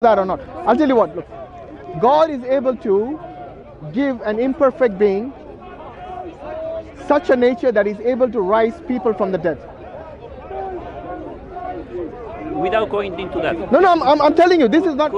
that or not. I'll tell you what, look. God is able to give an imperfect being such a nature that he's able to rise people from the dead. Without going into that. No, I'm telling you, this is not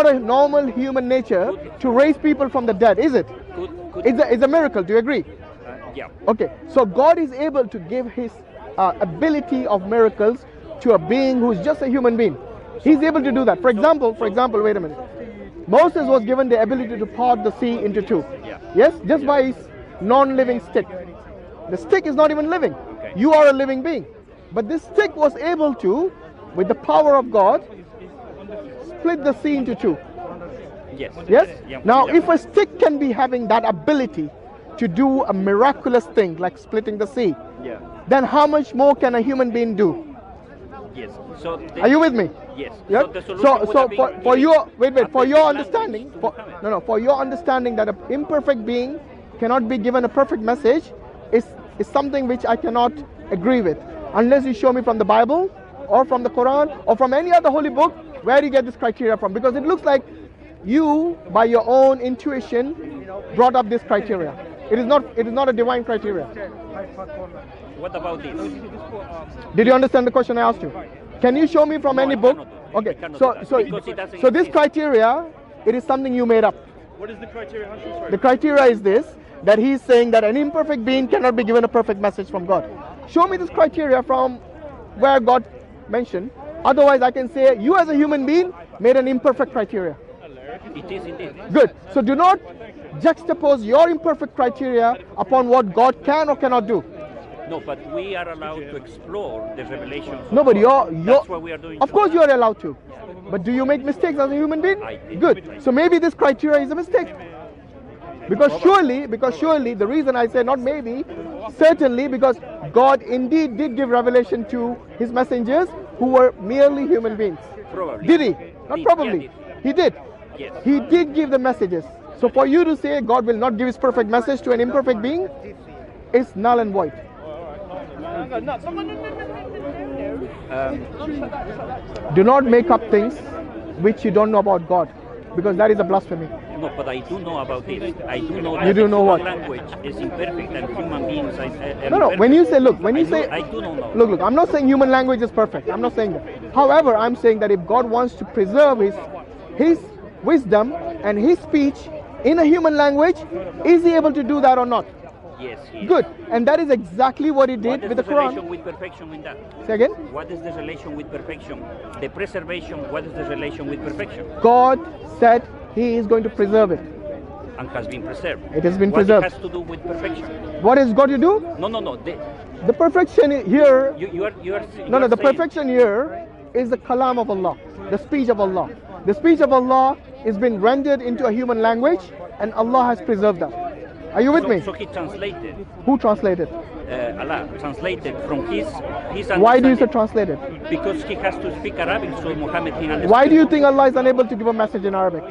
a normal human nature to raise people from the dead, is it? It's a miracle. Do you agree? Yeah. Okay, so God is able to give his ability of miracles to a being who's just a human being. He's able to do that. For example, wait a minute. Moses was given the ability to part the sea into two. Yeah. Yes, just by his non-living stick. The stick is not even living. Okay. You are a living being. But this stick was able to, with the power of God, split the sea into two. Yes. Yes? Yeah. Now, Yeah. if a stick can be having that ability to do a miraculous thing like splitting the sea, Yeah. then how much more can a human being do? Yes. So. Are you with me? Yes. Yeah? So the solution would So have been for giving your for your a understanding, language to Muhammad. for your understanding that an imperfect being cannot be given a perfect message is something which I cannot agree with, unless you show me from the Bible or from the Quran or from any other holy book where you get this criteria from, because it looks like you by your own intuition brought up this criteria. It is not a divine criteria. What about this? Did you understand the question I asked you? Can you show me from No, any I book? cannot do that. Okay, I cannot so do that, so because it doesn't so this exist. criteria, it is something you made up. What is the criteria, Hashim? Sorry. The criteria is this, that he's saying that an imperfect being cannot be given a perfect message from God. Show me this criteria from where God mentioned. Otherwise, I can say you as a human being made an imperfect criteria. It is indeed. Good. So do not juxtapose your imperfect criteria upon what God can or cannot do. No, but we are allowed to explore the revelations. No, but you're That's what we are doing. of course you are allowed to. But do you make mistakes as a human being? I did. Good. So maybe this criteria is a mistake. Because surely, the reason I say not maybe, certainly, because God indeed did give revelation to his messengers who were merely human beings. Probably. Did he? Not Did, probably. yeah, He did. Yes. He did give the messages. So for you to say God will not give his perfect message to an imperfect being is null and void. Do not make up things which you don't know about God, because that is a blasphemy. No, but I do know about this. I do know You that do the know human what? language is imperfect and human beings are No, when you say, look, when you say, I do not know. look, I'm not saying human language is perfect. I'm not saying that. However, I'm saying that if God wants to preserve his wisdom and his speech in a human language, is he able to do that or not? Yes, he is. Good. And that is exactly what he What did is with the the relation Quran. with perfection in that? Say again? What is the relation with perfection? The preservation, what is the relation with perfection? God said he is going to preserve it. And has been preserved. It has been what preserved. It has to do with perfection. What has God to do? No. The perfection here, You are no, the saying- perfection here is the kalam of Allah, the speech of Allah. The speech of Allah is been rendered into a human language, and Allah has preserved that. Are you with me? So he translated, Who translated? Allah translated from his Why do you say understanding. translated? Because he has to speak Arabic, so Muhammad can understand. Why do you think Allah is unable to give a message in Arabic?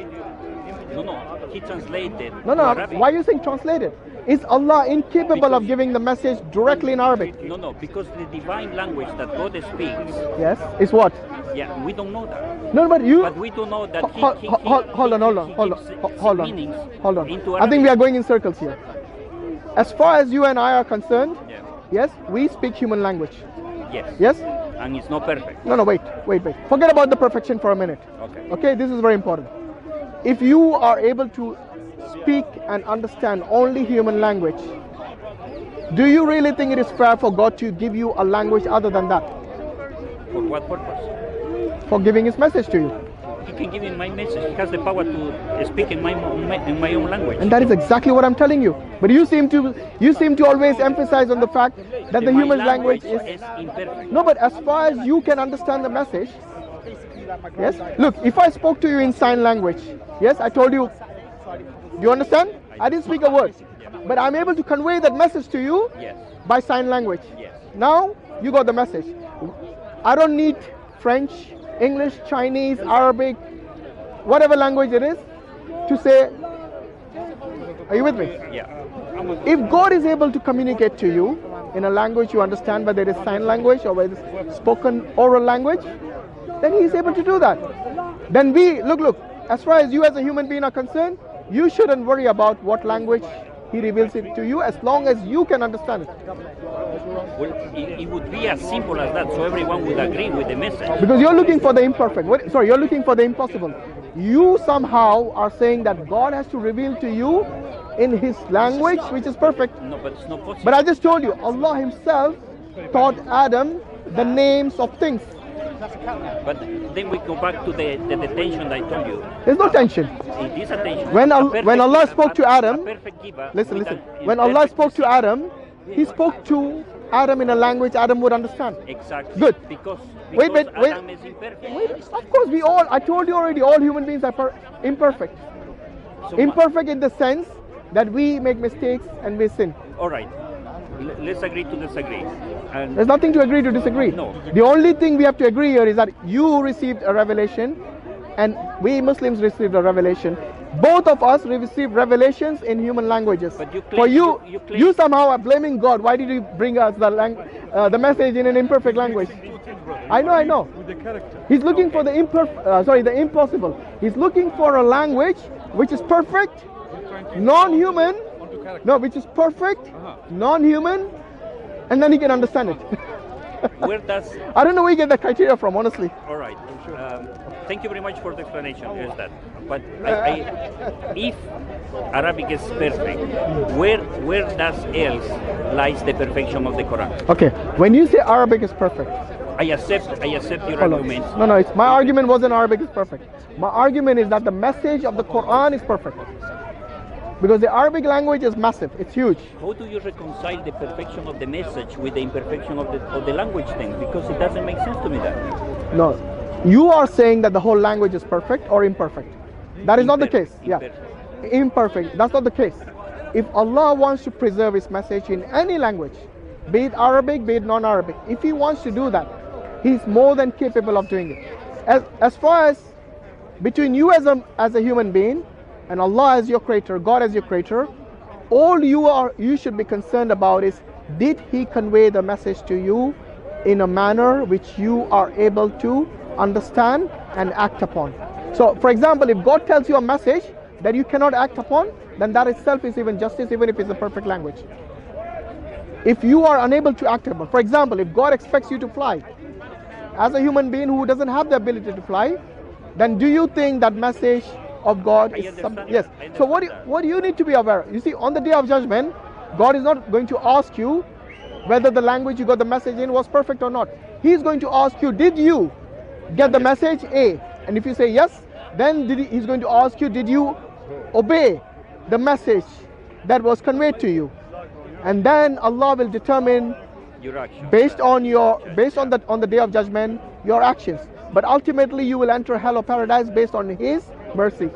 No, he translated No, to Arabic. why are you saying translated? Is Allah incapable of giving the message directly in Arabic? No, because the divine language that God speaks, Yes. Is what? yeah, we don't know that. No, but you. But we do know that he Hold gives meanings into I think we Arabic. are going in circles here. As far as you and I are concerned, Yeah. yes, we speak human language. Yes. Yes? And it's not perfect. No, wait. Forget about the perfection for a minute. Okay. Okay, this is very important. If you are able to speak and understand only human language, do you really think it is fair for God to give you a language other than that? For what purpose? For giving his message to you. He can give me my message. He has the power to speak in my own language. And that is exactly what I'm telling you. But you seem to always emphasize on the fact that the My human language is imperfect. no, but as far as you can understand the message, yes. Look, if I spoke to you in sign language, yes, I told you. Do you understand? I didn't speak a word, but I'm able to convey that message to you Yes. by sign language. Yes. Now you got the message. I don't need French, English, Chinese, Arabic, whatever language it is, to say. Are you with me? Yeah. If God is able to communicate to you in a language you understand, whether it is sign language or whether it is spoken oral language, then he is able to do that. then look, as far as you as a human being are concerned, you shouldn't worry about what language he reveals it to you, as long as you can understand it. Well, it would be as simple as that, so everyone would agree with the message. Because you're looking for the imperfect. You're looking for the impossible. You somehow are saying that God has to reveal to you in his language, which is perfect. No, but it's not possible. But I just told you, Allah himself taught Adam the names of things. But then we go back to the tension I told you. There's no tension. It is a tension. When Allah spoke to Adam, a perfect giver listen. with When Allah spoke to Adam, he spoke to Adam in a language Adam would understand. Exactly. Good. Because Wait. Adam is imperfect. Of course, I told you already, all human beings are imperfect. So Imperfect in the sense that we make mistakes and we sin. all right. Let's agree to disagree. And There's nothing to agree to disagree. No. The only thing we have to agree here is that you received a revelation and we Muslims received a revelation. Both of us received revelations in human languages. But you For claim- you, you claim- you somehow are blaming God. Why did you bring us the message in an imperfect language? I know. With the character. He's looking for the impossible. He's looking for a language which is perfect, non-human. Onto character. No, which is perfect, non-human, and then he can understand it. where does I don't know where you get the criteria from, honestly. all right? Thank you very much for the explanation. Here's that. But if Arabic is perfect, where does else lies the perfection of the Quran? Okay, when you say Arabic is perfect, I accept your hold on. arguments. No, it's my argument wasn't Arabic is perfect. My argument is that the message of the Quran is perfect. Because the Arabic language is massive, it's huge. How do you reconcile the perfection of the message with the imperfection of the language thing? Because it doesn't make sense to me that. No, you are saying that the whole language is perfect or imperfect. That is not the case. Imperfect. That's not the case. If Allah wants to preserve his message in any language, be it Arabic, be it non-Arabic, if he wants to do that, he's more than capable of doing it. As far as between you as a human being and Allah as your creator, God as your creator, all you should be concerned about is, did he convey the message to you in a manner which you are able to understand and act upon. So for example, if God tells you a message that you cannot act upon, then that itself is even justice, even if it's a perfect language. If you are unable to act upon, for example, if God expects you to fly, as a human being who doesn't have the ability to fly, then do you think that message of God is something? Yes. So what do you need to be aware? You see, on the day of judgment, God is not going to ask you whether the language you got the message in was perfect or not. He's going to ask you, did you get the message? A. And if you say yes, then he's going to ask you, did you obey the message that was conveyed to you? And then Allah will determine Your action. based on the day of judgment your actions. But ultimately you will enter hell or paradise based on his mercy.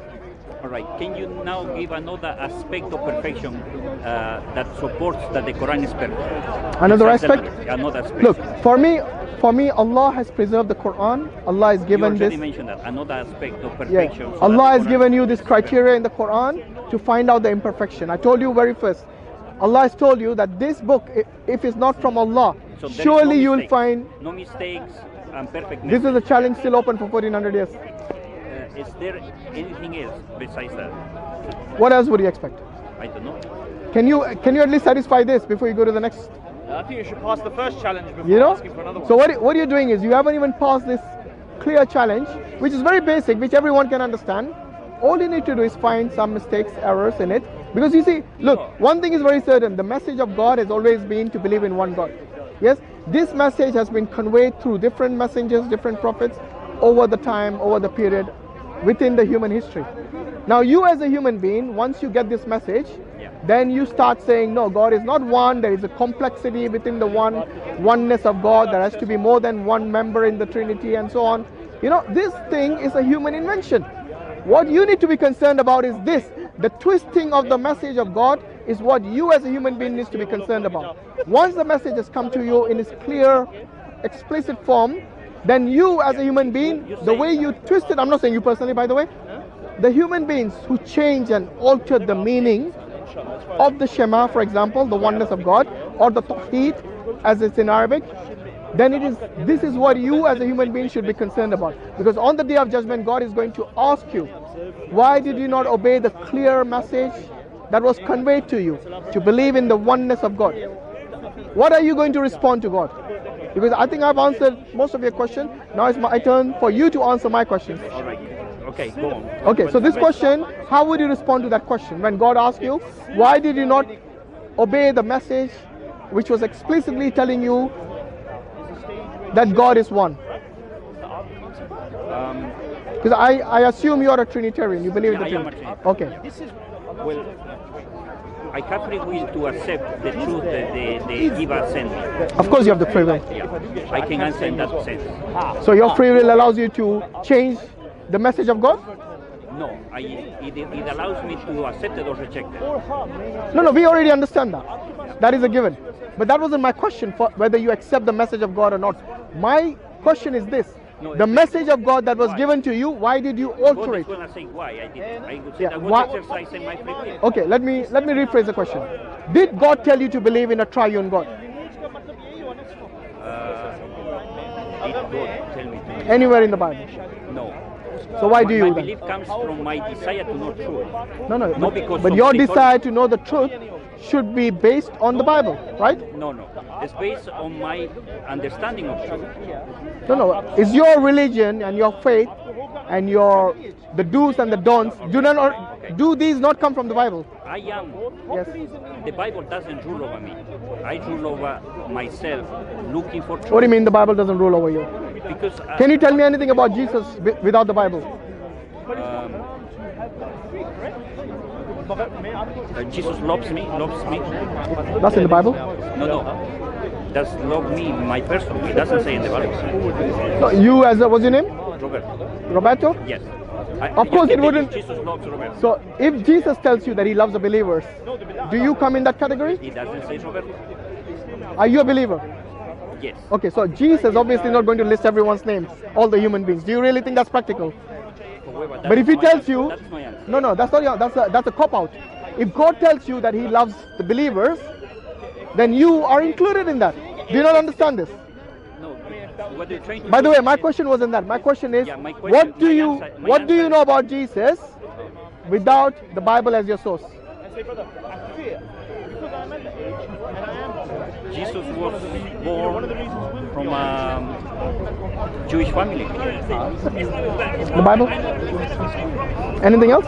All right. Can you now give another aspect of perfection that supports that the Quran is perfect? Another That's aspect? Another aspect. Look, for me, Allah has preserved the Quran. Allah has given you already this. mentioned that. Another aspect of Yeah. perfection. so that Allah the has Quran given you is this perfect. criteria in the Quran to find out the imperfection. I told you very first. Allah has told you that this book, if it's not from Allah, So there is surely no you will mistake. find. No mistakes and perfect. This is a challenge still open for 1400 years. Is there anything else besides that? What else would you expect? I don't know. Can you at least satisfy this before you go to the next? I think you should pass the first challenge before You know? asking for another one. So what you're doing is you haven't even passed this clear challenge, which is very basic, which everyone can understand. All you need to do is find some mistakes, errors in it. Because you see, look, one thing is very certain. The message of God has always been to believe in one God. Yes, this message has been conveyed through different messengers, different prophets over the time, over the period within the human history. Now you as a human being, once you get this message, then you start saying, no, God is not one. There is a complexity within the oneness of God. There has to be more than one member in the Trinity and so on. You know, this thing is a human invention. What you need to be concerned about is this. The twisting of the message of God is what you as a human being needs to be concerned about. Once the message has come to you in its clear, explicit form, then you as a human being, the way you twist it, I'm not saying you personally, by the way, the human beings who change and alter the meaning of the Shema, for example, the oneness of God, or the Tawheed, as it's in Arabic, then this is what you as a human being should be concerned about. Because on the day of judgment, God is going to ask you, why did you not obey the clear message that was conveyed to you to believe in the oneness of God? What are you going to respond to God? Because I think I've answered most of your question. Now it's my turn for you to answer my questions. All right. Okay, go on. Okay, so this question, how would you respond to that question when God asks you, why did you not obey the message which was explicitly telling you that God is one? Because I assume you are a Trinitarian. You believe in the I am a Trinity. Trinitarian. Okay. Well, I have free will to accept the truth that the giver sent me. Of course you have the free will. Yeah, I can answer in that sense. So your free will allows you to change the message of God? No, it allows me to accept it or reject it. No, we already understand that. That is a given. But that wasn't my question for whether you accept the message of God or not. My question is this. No, the message of God that was given to you, why did you alter it? God is going to say why I did it. I would say Yeah, that why- was exercising my free will. Okay, let me rephrase the question. Did God tell you to believe in a triune God? Did God tell me to? Anywhere in the Bible? No. So why do My you then? belief comes from my desire to know truth. No, Not because but of your the desire to know the truth should be based on the Bible, right? No. It's based on my understanding of truth. No. Is your religion and your faith and the do's and the don'ts, do these not come from the Bible? I am. Yes. The Bible doesn't rule over me. I rule over myself, looking for truth. What do you mean the Bible doesn't rule over you? Because Can you tell me anything about Jesus without the Bible? Jesus loves me. That's in the Bible? No. Does love me, my person. It doesn't say in the Bible. No, you as what's your name? Robert. Roberto? Yes. Of course it wouldn't. Jesus loves Robert. So if Jesus tells you that he loves the believers, do you come in that category? He doesn't say Robert. Are you a believer? Yes. Okay, so Jesus obviously not going to list everyone's names, all the human beings. Do you really think that's practical? However, But if he my tells answer. you, That's my answer. no, that's not. That's a cop out. If God tells you that He loves the believers, then you are included in that. Do you not understand this? No. What you're trying to By do the way, my question wasn't that. My question is, Yeah, my question- what do my you answer- my what do you answer- know about Jesus without the Bible as your source? Jesus was born from a Jewish family. The Bible? Anything else?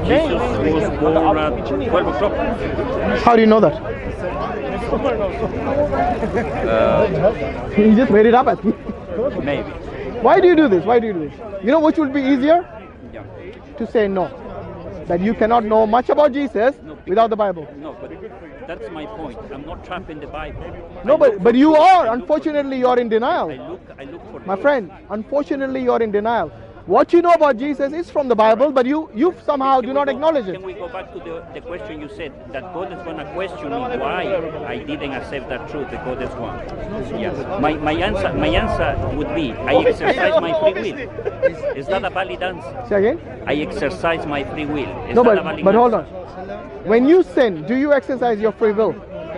Jesus was born at 12 o'clock. How do you know that? You just made it up at me. Maybe. Why do you do this? Why do you do this? You know which would be easier? Yeah. To say no. That you cannot know much about Jesus without the Bible. No, but that's my point. I'm not trapped in the Bible. No, but you are. Unfortunately, you are in denial. I look for My friend, unfortunately, you are in denial. What you know about Jesus is from the Bible, but you somehow do not acknowledge it. Can we go back to the question you said, that God is going to question me why I didn't accept that truth, that God is one? Yes. My answer would be, I exercise my free will. Is that a valid answer? Say again? I exercise my free will. Is No, that a valid but hold answer? on. When you sin, do you exercise your free will?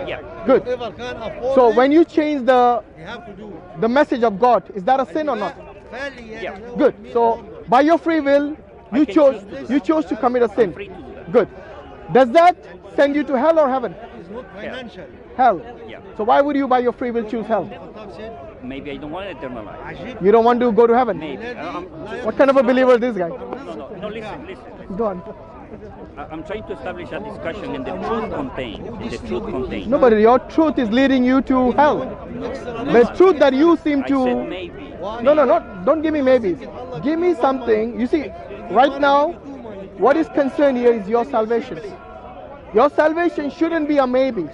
Yeah. Good. So when you change the message of God, is that a sin or not? Yeah. Good. So by your free will, I you can chose choose to do that. you chose to commit a I'm sin. free to do that. Good. Does that send you to hell or heaven? Hell. Yeah. So why would you by your free will choose hell? Maybe I don't want eternal life. You don't want to go to heaven? Maybe. What kind of a believer is this guy? No, listen. Go on. I'm trying to establish a discussion in the truth contained. No, but your truth is leading you to hell. The truth that you seem I to... said maybe. No, don't give me maybes. Give me something. You see, right now, what is concerned here is your salvation. Your salvation shouldn't be a maybe.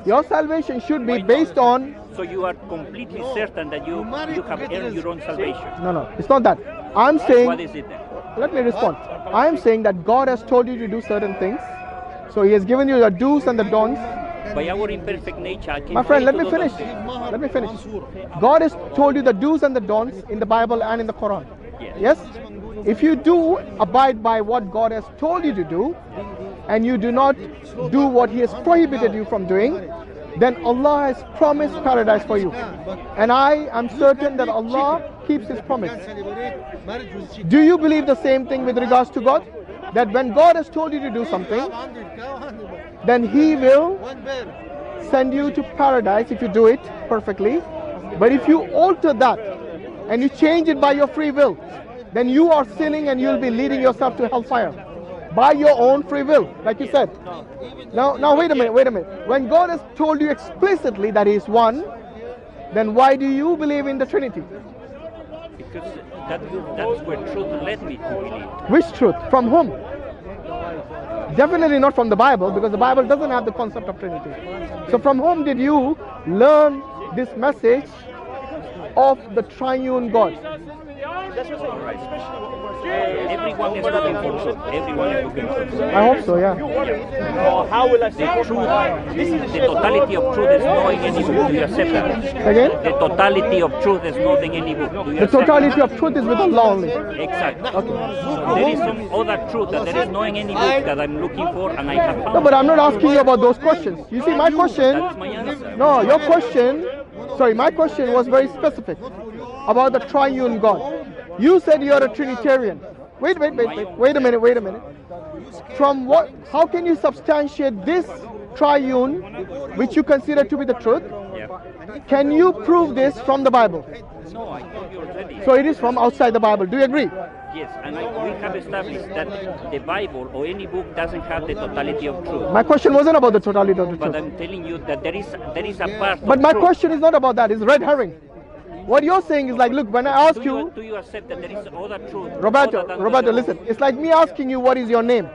Your salvation should be based on... So you are completely certain that you have earned your own salvation. No, it's not that. I'm saying... What is it then? Let me respond. I am saying that God has told you to do certain things. So He has given you the do's and the don'ts. By our imperfect nature, I can My friend, fail let to me do finish. those things. Let me finish. God has told you the do's and the don'ts in the Bible and in the Quran. Yes. Yes? If you do abide by what God has told you to do, and you do not do what He has prohibited you from doing, then Allah has promised paradise for you. And I am certain that Allah keeps His promise. Do you believe the same thing with regards to God? That when God has told you to do something, then He will send you to paradise if you do it perfectly. But if you alter that and you change it by your free will, then you are sinning and you'll be leading yourself to hellfire by your own free will, like you said. Now wait a minute. When God has told you explicitly that He is one, then why do you believe in the Trinity? Because that's where truth led me to believe. Which truth? From whom? Definitely not from the Bible, because the Bible doesn't have the concept of Trinity. So from whom did you learn this message of the triune God? Everyone is looking for truth. Everyone is looking for truth. I hope so, yeah. How will I The truth, the totality of truth is knowing any book. Do you accept that? Again? The totality of truth is knowing any book. Do you The accept totality of truth is with Allah only. that? Exactly. Okay. So there is some other truth that there is knowing any book that I'm looking for and I have found. No, but I'm not asking you about those questions. You see, my question, That's my answer. no, your question, sorry, my question was very specific about the triune God. You said you're a Trinitarian. Wait a minute. From what, how can you substantiate this triune, which you consider to be the truth? Yeah. Can you prove this from the Bible? No, I told you already. So it is from outside the Bible. Do you agree? Yes, and we have established that the Bible or any book doesn't have the totality of truth. My question wasn't about the totality of the But truth. I'm telling you that there is a part But of my truth. question is not about that. It's red herring. What you're saying is like, look, when I ask you, Do you accept that there is other truth? Roberto, other than Roberto, the book? listen. It's like me asking you what is your name.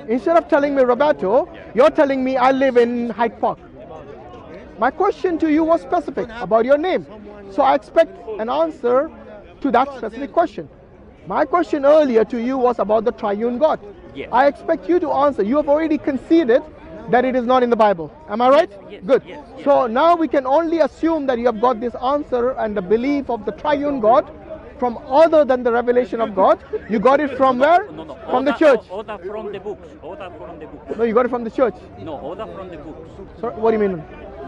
Instead of telling me Roberto, you're telling me I live in Hyde Park. My question to you was specific about your name. So I expect an answer to that specific question. My question earlier to you was about the triune God. Yes. I expect you to answer. You have already conceded that it is not in the Bible. Am I right? Yes, Good. yes, yes. So now we can only assume that you have got this answer and the belief of the triune God from other than the revelation of God. You got it from where? No. From the Other- church. Other from the books. Other from the books. No, you got it from the church. No, other from the books. So what do you mean?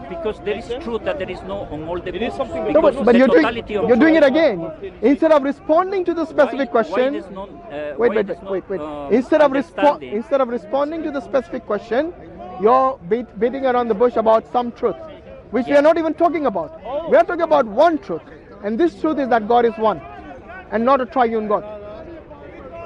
Because there is truth that there is no on all the books. is something that- No, Because but the you're totality doing, of you're doing it truth- again. Instead of responding to the specific question, Why does not, wait. why does not, Instead of understanding- responding to the specific question, you're beating around the bush about some truth, which we are not even talking about. We are talking about one truth, and this truth is that God is one, and not a triune God.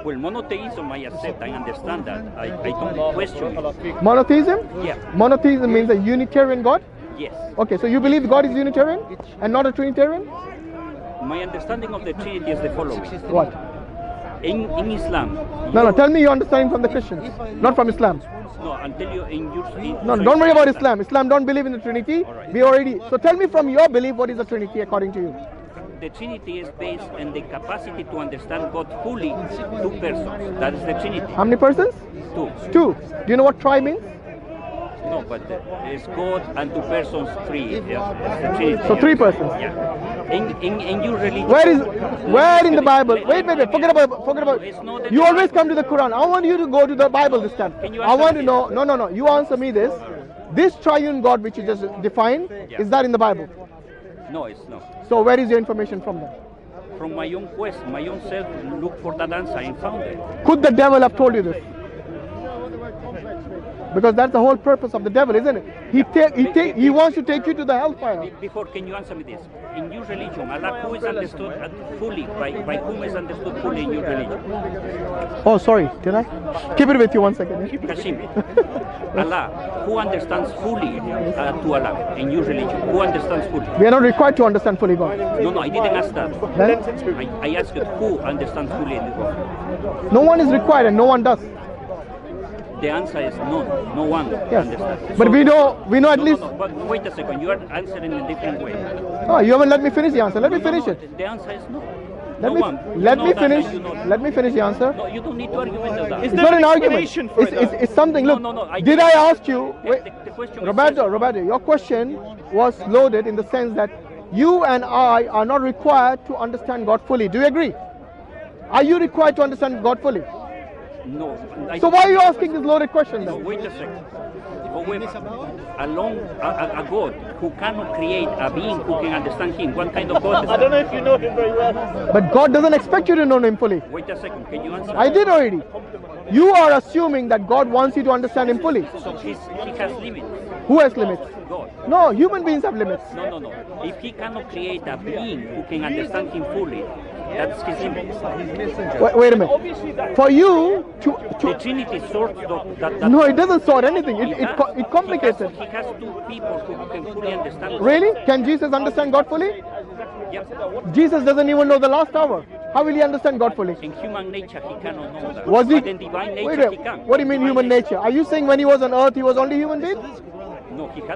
Well, monotheism, I accept, I understand that. I don't question it. Monotheism? Yeah. Monotheism means a Unitarian God? Yes. Okay, so you believe God is Unitarian and not a Trinitarian? My understanding of the Trinity is the following. What? In Islam, No, tell me your understanding from the Christians, not from Islam. no, until you in your No, don't worry about Islam. Islam don't believe in the Trinity. Alright. We already. So tell me from your belief, what is the Trinity according to you? The Trinity is based on the capacity to understand God fully, two persons. That is the Trinity. How many persons? Two. Two. Do you know what tri means? No, but it's God and two persons, three. Yeah, it's the Trinity. So three persons. Yeah. In your religion. Where in the Bible? Wait. Forget about. It's not in You the always Bible. come to the Quran. I want you to go to the Bible this time. Can you I want answer to me? know. No. You answer me this. This triune God which you just defined, Yeah. is that in the Bible? No, it's not. So where is your information from then? From my own quest, my own self, look for that answer and found it. Could the devil have told you this? Because that's the whole purpose of the devil, isn't it? He wants to take you to the hellfire. Before, can you answer me this? In your religion, Allah, who is understood fully, by whom is understood fully in your religion? Oh, sorry, did I? Keep it with you 1 second. Yeah? Hashim, Allah, who understands fully to Allah in your religion? Who understands fully? We are not required to understand fully God. No, I didn't ask that. Then, I asked you who understands fully in God. no one is required and no one does. The answer is none. No one Yes. understands. But So- we know at least. No, but wait a second. You are answering in a different way. Oh, you haven't let me finish the answer. Let me finish it. The answer is no. Let No me one. You let know me that, finish. and you know that. Let me finish the answer. No, you don't need to argue with that. It's there not an an argument. explanation for it, It's something. No, Look, no, I did didn't- I ask you? The- Wait, the question is Roberto, your question was loaded in the sense that you and I are not required to understand God fully. Do you agree? Are you required to understand God fully? No. So why are you asking this loaded question No, then? wait a second. However, a God who cannot create a being who can understand him, what kind of God is I don't know that? if you know him very well. But God doesn't expect you to know him fully. Wait a second, can you answer? I did already. You are assuming that God wants you to understand him fully. So he has limits. Who has limits? God. No, human beings have limits. No. If he cannot create a being who can understand him fully, that's his limit. Wait a minute. Obviously, that For you The to Trinity sorts that. no, it doesn't sort anything. It complicates it. He has two people who can fully understand. Really? Can Jesus understand God fully? Yeah. Jesus doesn't even know the last hour. How will he understand God fully? In human nature, he cannot know that. Was he? But in divine Wait nature, a he can. What do you mean Divine human nature? Are you saying when he was on earth he was only human being? No, he had